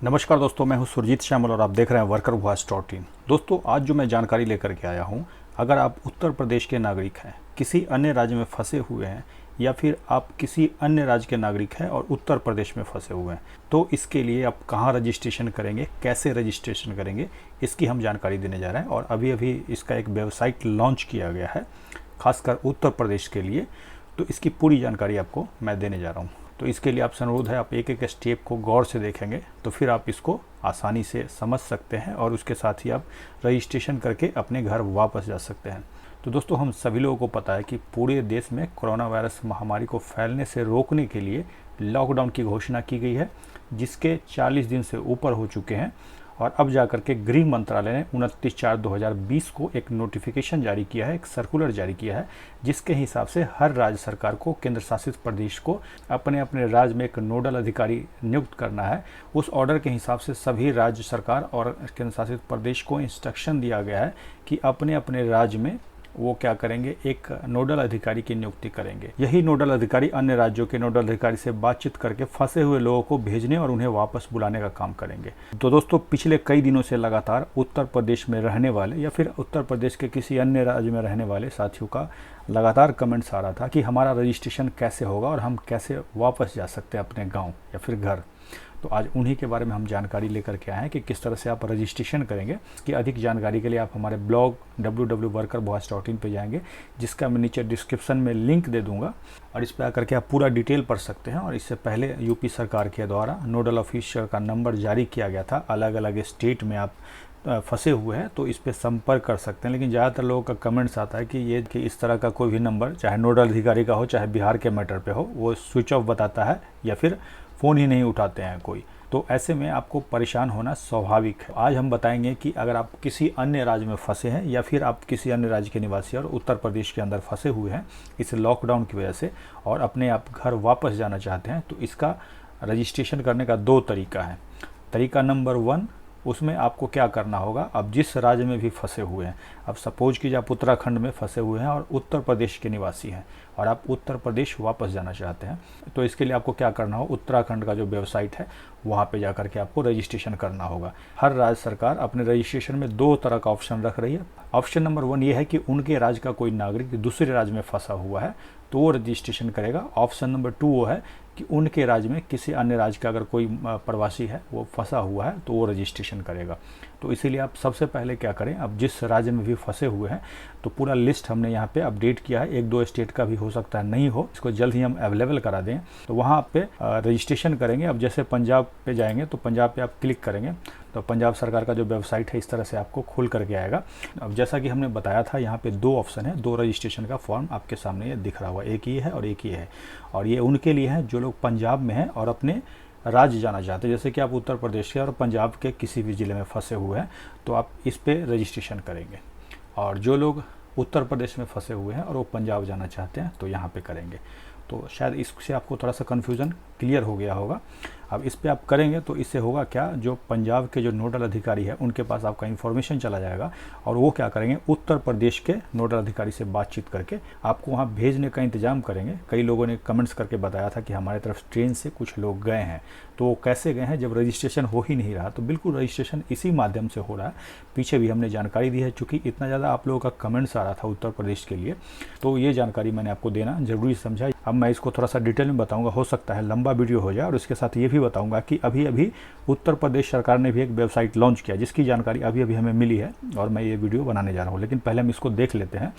नमस्कार दोस्तों, मैं हूं सुरजीत श्यामल और आप देख रहे हैं वर्कर वॉइस डॉट इन। दोस्तों, आज जो मैं जानकारी लेकर के आया हूं, अगर आप उत्तर प्रदेश के नागरिक हैं, किसी अन्य राज्य में फंसे हुए हैं या फिर आप किसी अन्य राज्य के नागरिक हैं और उत्तर प्रदेश में फंसे हुए हैं, तो इसके लिए आप कहां रजिस्ट्रेशन करेंगे, कैसे रजिस्ट्रेशन करेंगे, इसकी हम जानकारी देने जा रहे हैं। और अभी अभी इसका एक वेबसाइट लॉन्च किया गया है खासकर उत्तर प्रदेश के लिए, तो इसकी पूरी जानकारी आपको मैं देने जा रहा हूँ। तो इसके लिए आपसे अनुरोध है, आप एक एक स्टेप को गौर से देखेंगे तो फिर आप इसको आसानी से समझ सकते हैं और उसके साथ ही आप रजिस्ट्रेशन करके अपने घर वापस जा सकते हैं। तो दोस्तों, हम सभी लोगों को पता है कि पूरे देश में कोरोना वायरस महामारी को फैलने से रोकने के लिए लॉकडाउन की घोषणा की गई है, जिसके 40 दिन से ऊपर हो चुके हैं। और अब जाकर के गृह मंत्रालय ने 29/4/2020 को एक नोटिफिकेशन जारी किया है, एक सर्कुलर जारी किया है, जिसके हिसाब से हर राज्य सरकार को, केंद्र शासित प्रदेश को अपने अपने राज्य में एक नोडल अधिकारी नियुक्त करना है। उस ऑर्डर के हिसाब से सभी राज्य सरकार और केंद्र शासित प्रदेश को इंस्ट्रक्शन दिया गया है कि अपने अपने राज्य में वो क्या करेंगे, एक नोडल अधिकारी की नियुक्ति करेंगे। यही नोडल अधिकारी अन्य राज्यों के नोडल अधिकारी से बातचीत करके फंसे हुए लोगों को भेजने और उन्हें वापस बुलाने का काम करेंगे। तो दोस्तों, पिछले कई दिनों से लगातार उत्तर प्रदेश में रहने वाले या फिर उत्तर प्रदेश के किसी अन्य राज्य में रहने वाले साथियों का लगातार कमेंट्स आ रहा था कि हमारा रजिस्ट्रेशन कैसे होगा और हम कैसे वापस जा सकते हैं अपने गाँव या फिर घर। तो आज उन्हीं के बारे में हम जानकारी लेकर के आए हैं कि किस तरह से आप रजिस्ट्रेशन करेंगे। इसकी अधिक जानकारी के लिए आप हमारे ब्लॉग www.workervoice.in पे जाएंगे, जिसका मैं नीचे डिस्क्रिप्शन में लिंक दे दूंगा और इस पर आकर के आप पूरा डिटेल पढ़ सकते हैं। और इससे पहले यूपी सरकार के द्वारा नोडल ऑफिसर का नंबर जारी किया गया था। अलग अलग स्टेट में आप फंसे हुए हैं तो इस पर संपर्क कर सकते हैं, लेकिन ज़्यादातर लोगों का कमेंट्स आता है कि इस तरह का कोई भी नंबर, चाहे नोडल अधिकारी का हो चाहे बिहार के मैटर पे हो, वो स्विच ऑफ बताता है या फिर फ़ोन ही नहीं उठाते हैं कोई। तो ऐसे में आपको परेशान होना स्वाभाविक है। आज हम बताएंगे कि अगर आप किसी अन्य राज्य में फंसे हैं या फिर आप किसी अन्य राज्य के निवासी और उत्तर प्रदेश के अंदर फंसे हुए हैं इस लॉकडाउन की वजह से और अपने आप घर वापस जाना चाहते हैं, तो इसका रजिस्ट्रेशन करने का 2 तरीका है। तरीका नंबर 1, उसमें आपको क्या करना होगा, आप जिस राज्य में भी फंसे हुए हैं, अब सपोज कीजिए आप उत्तराखंड में फंसे हुए हैं और उत्तर प्रदेश के निवासी हैं और आप उत्तर प्रदेश वापस जाना चाहते हैं, तो इसके लिए आपको क्या करना हो, उत्तराखंड का जो वेबसाइट है वहाँ पे जाकर के आपको रजिस्ट्रेशन करना होगा। हर राज्य सरकार अपने रजिस्ट्रेशन में 2 तरह का ऑप्शन रख रही है। ऑप्शन नंबर 1 ये है कि उनके राज्य का कोई नागरिक दूसरे राज्य में फंसा हुआ है तो वो रजिस्ट्रेशन करेगा। ऑप्शन नंबर 2 वो है कि उनके राज्य में किसी अन्य राज्य का अगर कोई प्रवासी है वो फंसा हुआ है तो वो रजिस्ट्रेशन करेगा। तो इसीलिए आप सबसे पहले क्या करें, अब जिस राज्य में भी फंसे हुए हैं तो पूरा लिस्ट हमने यहाँ पे अपडेट किया है। 1-2 स्टेट का भी हो सकता है नहीं हो, इसको जल्द ही हम अवेलेबल करा दें। तो वहाँ पे रजिस्ट्रेशन करेंगे। अब जैसे पंजाब पे जाएंगे तो पंजाब पे आप क्लिक करेंगे तो पंजाब सरकार का जो वेबसाइट है इस तरह से आपको खुल करके आएगा। अब जैसा कि हमने बताया था, यहाँ पे 2 ऑप्शन है, 2 रजिस्ट्रेशन का फॉर्म आपके सामने ये दिख रहा हुआ, एक ये है और एक ये है। और ये उनके लिए है जो लोग पंजाब में हैं और अपने राज्य जाना चाहते हैं। जैसे कि आप उत्तर प्रदेश के और पंजाब के किसी भी ज़िले में फंसे हुए हैं तो आप इस पे रजिस्ट्रेशन करेंगे। और जो लोग उत्तर प्रदेश में फंसे हुए हैं और वो पंजाब जाना चाहते हैं तो यहाँ पे करेंगे। तो शायद इससे आपको थोड़ा सा कन्फ्यूज़न क्लियर हो गया होगा। अब इस पे आप करेंगे तो इससे होगा क्या, जो पंजाब के जो नोडल अधिकारी है उनके पास आपका इन्फॉर्मेशन चला जाएगा और वो क्या करेंगे, उत्तर प्रदेश के नोडल अधिकारी से बातचीत करके आपको वहाँ भेजने का इंतजाम करेंगे। कई लोगों ने कमेंट्स करके बताया था कि हमारे तरफ ट्रेन से कुछ लोग गए हैं, तो वो कैसे गए हैं जब रजिस्ट्रेशन हो ही नहीं रहा। तो बिल्कुल रजिस्ट्रेशन इसी माध्यम से हो रहा है। पीछे भी हमने जानकारी दी है, चूँकि इतना ज़्यादा आप लोगों का कमेंट्स आ रहा था उत्तर प्रदेश के लिए, तो ये जानकारी मैंने आपको देना ज़रूरी समझा। अब मैं इसको थोड़ा सा डिटेल में बताऊंगा, हो सकता है लंबा वीडियो हो जाए। और इसके साथ ये भी बताऊंगा कि अभी अभी उत्तर प्रदेश सरकार ने भी एक वेबसाइट लॉन्च किया जिसकी जानकारी अभी अभी हमें मिली है और मैं ये वीडियो बनाने जा रहा हूँ। लेकिन पहले हम इसको देख लेते हैं।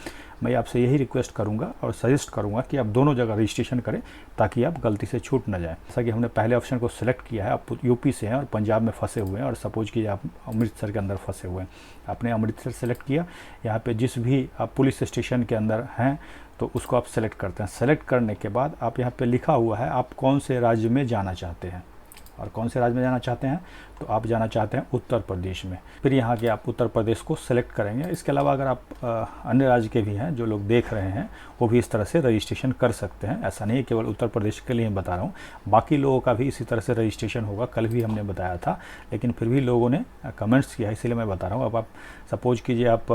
मैं आपसे यही रिक्वेस्ट करूँगा और सजेस्ट करूँगा कि आप दोनों जगह रजिस्ट्रेशन करें ताकि आप गलती से छूट न जाए। जैसा कि हमने पहले ऑप्शन को सिलेक्ट किया है, आप यूपी से हैं और पंजाब में फंसे हुए हैं और सपोज कीजिए आप अमृतसर के अंदर फंसे हुए हैं, आपने अमृतसर सेलेक्ट किया। यहाँ पे जिस भी आप पुलिस स्टेशन के अंदर हैं तो उसको आप सेलेक्ट करते हैं। सेलेक्ट करने के बाद आप यहाँ पे लिखा हुआ है आप कौन से राज्य में जाना चाहते हैं, और कौन से राज्य में जाना चाहते हैं तो आप जाना चाहते हैं उत्तर प्रदेश में। फिर यहाँ के आप उत्तर प्रदेश को सेलेक्ट करेंगे। इसके अलावा अगर आप अन्य राज्य के भी हैं, जो लोग देख रहे हैं वो भी इस तरह से रजिस्ट्रेशन कर सकते हैं। ऐसा नहीं है केवल उत्तर प्रदेश के लिए बता रहा हूँ, बाकी लोगों का भी इसी तरह से रजिस्ट्रेशन होगा। कल भी हमने बताया था, लेकिन फिर भी लोगों ने कमेंट्स किया, इसीलिए मैं बता रहा हूँ। अब आप सपोज कीजिए आप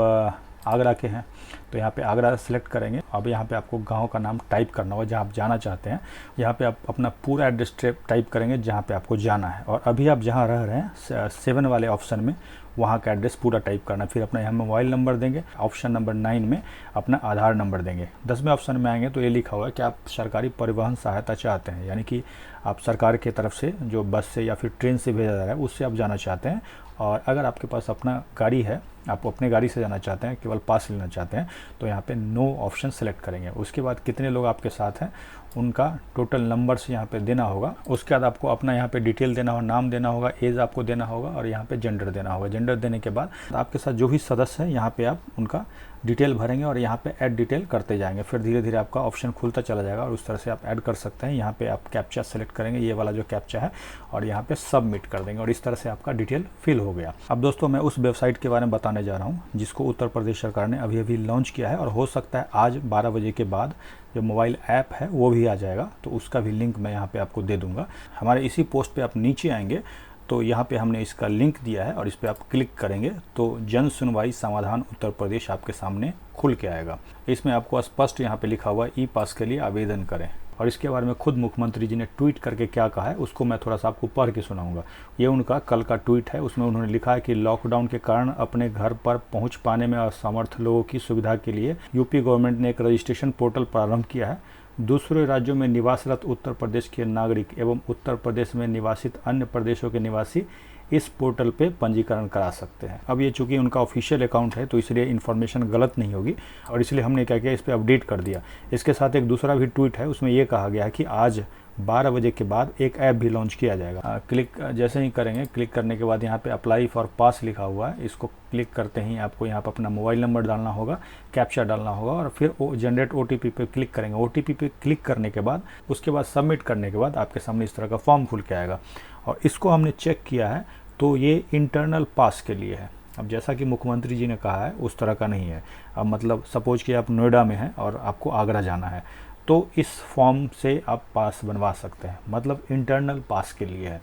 आगरा के हैं तो यहाँ पे आगरा सेलेक्ट करेंगे। अब यहाँ पे आपको गांव का नाम टाइप करना होगा जहाँ आप जाना चाहते हैं। यहाँ पे आप अपना पूरा एड्रेस टाइप करेंगे जहाँ पे आपको जाना है, और अभी आप जहाँ रह रहे हैं 7 वाले ऑप्शन में वहाँ का एड्रेस पूरा टाइप करना है। फिर अपना यहाँ मोबाइल नंबर देंगे, ऑप्शन नंबर 9 में अपना आधार नंबर देंगे। 10वें ऑप्शन में आएंगे तो ये लिखा हुआ है कि आप सरकारी परिवहन सहायता चाहते हैं, यानी कि आप सरकार की तरफ से जो बस से या फिर ट्रेन से भेजा जा रहा है उससे आप जाना चाहते हैं। और अगर आपके पास अपना गाड़ी है, आप अपने गाड़ी से जाना चाहते हैं, केवल पास लेना चाहते हैं, तो यहाँ पे नो ऑप्शन सेलेक्ट करेंगे। उसके बाद कितने लोग आपके साथ हैं उनका टोटल नंबर्स यहाँ पे देना होगा। उसके बाद आपको अपना यहाँ पे डिटेल देना होगा, नाम देना होगा, एज आपको देना होगा, और यहाँ पे जेंडर देना होगा। जेंडर देने के बाद आपके साथ जो भी सदस्य है यहाँ पे आप उनका डिटेल भरेंगे और यहाँ पे ऐड डिटेल करते जाएंगे। फिर धीरे धीरे आपका ऑप्शन खुलता चला जाएगा और उस तरह से आप ऐड कर सकते हैं। यहाँ पे आप कैप्चा सेलेक्ट करेंगे, ये वाला जो कैप्चा है, और यहाँ पे सबमिट कर देंगे, और इस तरह से आपका डिटेल फिल हो गया। अब दोस्तों मैं उस वेबसाइट के बारे में बताने जा रहा हूँ जिसको उत्तर प्रदेश सरकार ने अभी अभी लॉन्च किया है, और हो सकता है आज 12 बजे के बाद जो मोबाइल ऐप है वो भी आ जाएगा, तो उसका भी लिंक मैं यहाँ पे आपको दे दूँगा। हमारे इसी पोस्ट पे आप नीचे आएंगे तो यहाँ पे हमने इसका लिंक दिया है, और इस पर आप क्लिक करेंगे तो जन सुनवाई समाधान उत्तर प्रदेश आपके सामने खुल के आएगा। इसमें आपको स्पष्ट यहाँ पे लिखा हुआ है ई पास के लिए आवेदन करें, और इसके बारे में खुद मुख्यमंत्री जी ने ट्वीट करके क्या कहा है उसको मैं थोड़ा सा आपको पढ़ के सुनाऊंगा। ये उनका कल का ट्वीट है, उसमें उन्होंने लिखा है कि लॉकडाउन के कारण अपने घर पर पहुंच पाने में असमर्थ लोगों की सुविधा के लिए यूपी गवर्नमेंट ने एक रजिस्ट्रेशन पोर्टल प्रारंभ किया है। दूसरे राज्यों में निवासरत उत्तर प्रदेश के नागरिक एवं उत्तर प्रदेश में निवासित अन्य प्रदेशों के निवासी इस पोर्टल पे पंजीकरण करा सकते हैं। अब ये चूंकि उनका ऑफिशियल अकाउंट है तो इसलिए इन्फॉर्मेशन गलत नहीं होगी, और इसलिए हमने क्या किया, इस पर अपडेट कर दिया। इसके साथ एक दूसरा भी ट्वीट है, उसमें ये कहा गया है कि आज 12 बजे के बाद एक ऐप भी लॉन्च किया जाएगा। क्लिक जैसे ही करेंगे, क्लिक करने के बाद यहाँ पे अप्लाई फॉर पास लिखा हुआ है, इसको क्लिक करते ही आपको यहाँ पर अपना मोबाइल नंबर डालना होगा, कैप्चा डालना होगा, और फिर जनरेट OTP पे क्लिक करेंगे। OTP पे क्लिक करने के बाद उसके बाद सबमिट करने के बाद आपके सामने इस तरह का फॉर्म खुल के आएगा, और इसको हमने चेक किया है तो ये इंटरनल पास के लिए है। अब जैसा कि मुख्यमंत्री जी ने कहा है उस तरह का नहीं है। अब मतलब सपोज कि आप नोएडा में हैं और आपको आगरा जाना है तो इस फॉर्म से आप पास बनवा सकते हैं, मतलब इंटरनल पास के लिए है।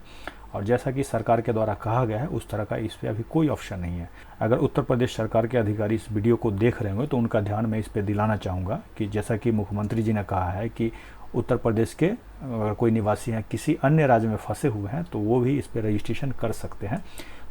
और जैसा कि सरकार के द्वारा कहा गया है उस तरह का इस पर अभी कोई ऑप्शन नहीं है। अगर उत्तर प्रदेश सरकार के अधिकारी इस वीडियो को देख रहे होंगे तो उनका ध्यान मैं इस पर दिलाना चाहूँगा कि जैसा कि मुख्यमंत्री जी ने कहा है कि उत्तर प्रदेश के अगर कोई निवासी हैं किसी अन्य राज्य में फंसे हुए हैं तो वो भी इस पर रजिस्ट्रेशन कर सकते हैं।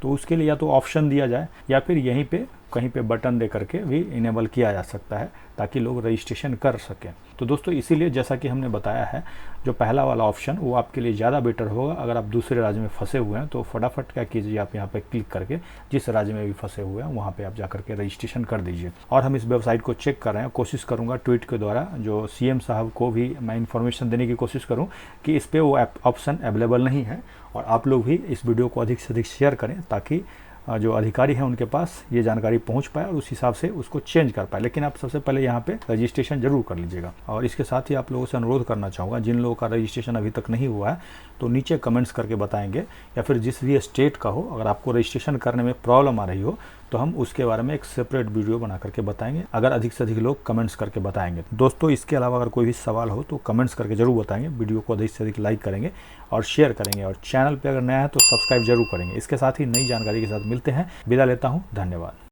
तो उसके लिए या तो ऑप्शन दिया जाए या फिर यहीं पे कहीं पे बटन दे करके भी इनेबल किया जा सकता है ताकि लोग रजिस्ट्रेशन कर सकें। तो दोस्तों इसीलिए जैसा कि हमने बताया है जो पहला वाला ऑप्शन वो आपके लिए ज़्यादा बेटर होगा। अगर आप दूसरे राज्य में फंसे हुए हैं तो फटाफट क्या कीजिए, आप यहाँ पे क्लिक करके जिस राज्य में भी फंसे हुए हैं वहाँ पे आप जा करके रजिस्ट्रेशन कर दीजिए। और हम इस वेबसाइट को चेक कर रहे हैं, कोशिश करूँगा ट्वीट के द्वारा जो CM साहब को भी मैं इन्फॉर्मेशन देने की कोशिश करूँ कि इस पर वो ऑप्शन अवेलेबल नहीं है, और आप लोग भी इस वीडियो को अधिक से अधिक शेयर करें ताकि जो अधिकारी हैं उनके पास ये जानकारी पहुंच पाए और उस हिसाब से उसको चेंज कर पाए। लेकिन आप सबसे पहले यहाँ पे रजिस्ट्रेशन जरूर कर लीजिएगा। और इसके साथ ही आप लोगों से अनुरोध करना चाहूँगा, जिन लोगों का रजिस्ट्रेशन अभी तक नहीं हुआ है तो नीचे कमेंट्स करके बताएंगे, या फिर जिस भी स्टेट का हो अगर आपको रजिस्ट्रेशन करने में प्रॉब्लम आ रही हो तो हम उसके बारे में एक सेपरेट वीडियो बना करके बताएंगे, अगर अधिक से अधिक लोग कमेंट्स करके बताएंगे। दोस्तों इसके अलावा अगर कोई भी सवाल हो तो कमेंट्स करके जरूर बताएंगे, वीडियो को अधिक से अधिक लाइक करेंगे और शेयर करेंगे, और चैनल पे अगर नया है तो सब्सक्राइब जरूर करेंगे। इसके साथ ही नई जानकारी के साथ मिलते हैं, विदा लेता हूँ, धन्यवाद।